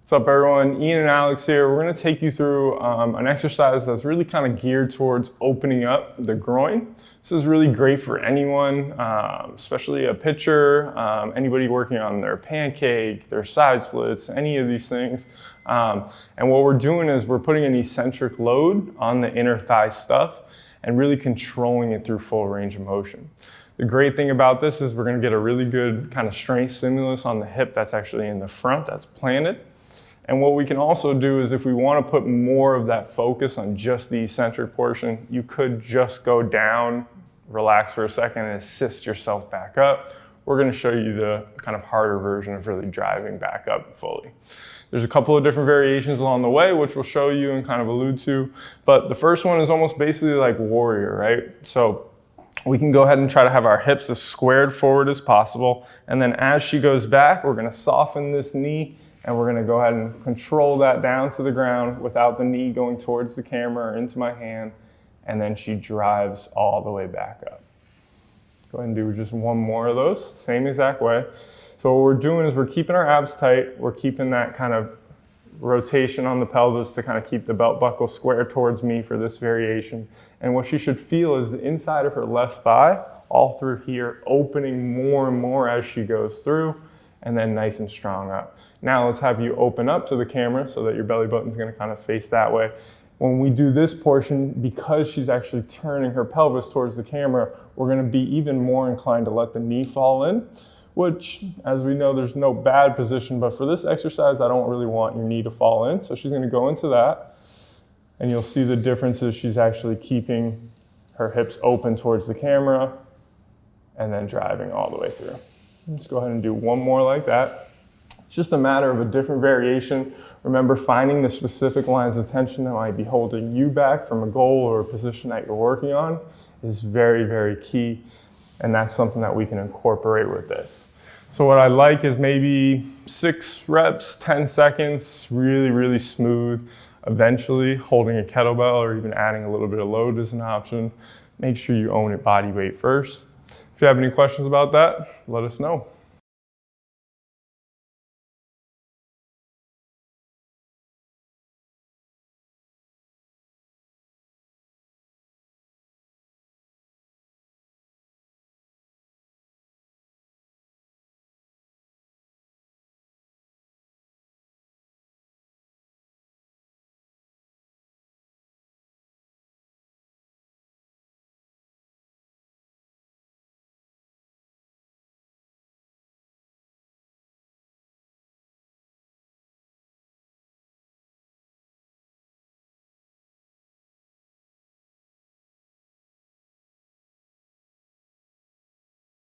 What's up everyone, Ian and Alex here. We're gonna take you through an exercise that's really kind of geared towards opening up the groin. This is really great for anyone, especially a pitcher, anybody working on their pancake, their side splits, any of these things. And what we're doing is we're putting an eccentric load on the inner thigh stuff and really controlling it through full range of motion. The great thing about this is we're gonna get a really good kind of strength stimulus on the hip that's actually in the front, that's planted. And what we can also do is if we want to put more of that focus on just the eccentric portion, you could just go down, relax for a second, and assist yourself back up. We're going to show you the kind of harder version of really driving back up fully. There's a couple of different variations along the way, which we'll show you and kind of allude to. But the first one is almost basically like warrior, right? So we can go ahead and try to have our hips as squared forward as possible. And then as she goes back, we're going to soften this knee. And we're gonna go ahead and control that down to the ground without the knee going towards the camera or into my hand. And then she drives all the way back up. Go ahead and do just one more of those, same exact way. So what we're doing is we're keeping our abs tight. We're keeping that kind of rotation on the pelvis to kind of keep the belt buckle square towards me for this variation. And what she should feel is the inside of her left thigh, all through here, opening more and more as she goes through, and then nice and strong up. Now let's have you open up to the camera so that your belly button's gonna kind of face that way. When we do this portion, because she's actually turning her pelvis towards the camera, we're gonna be even more inclined to let the knee fall in, which, as we know, there's no bad position, but for this exercise, I don't really want your knee to fall in. So she's gonna go into that, and you'll see the difference is she's actually keeping her hips open towards the camera and then driving all the way through. Let's go ahead and do one more like that. It's just a matter of a different variation. Remember, finding the specific lines of tension that might be holding you back from a goal or a position that you're working on is very, very key. And that's something that we can incorporate with this. So what I like is maybe 6 reps, 10 seconds, really, really smooth. Eventually, holding a kettlebell or even adding a little bit of load is an option. Make sure you own it body weight first. If you have any questions about that, let us know.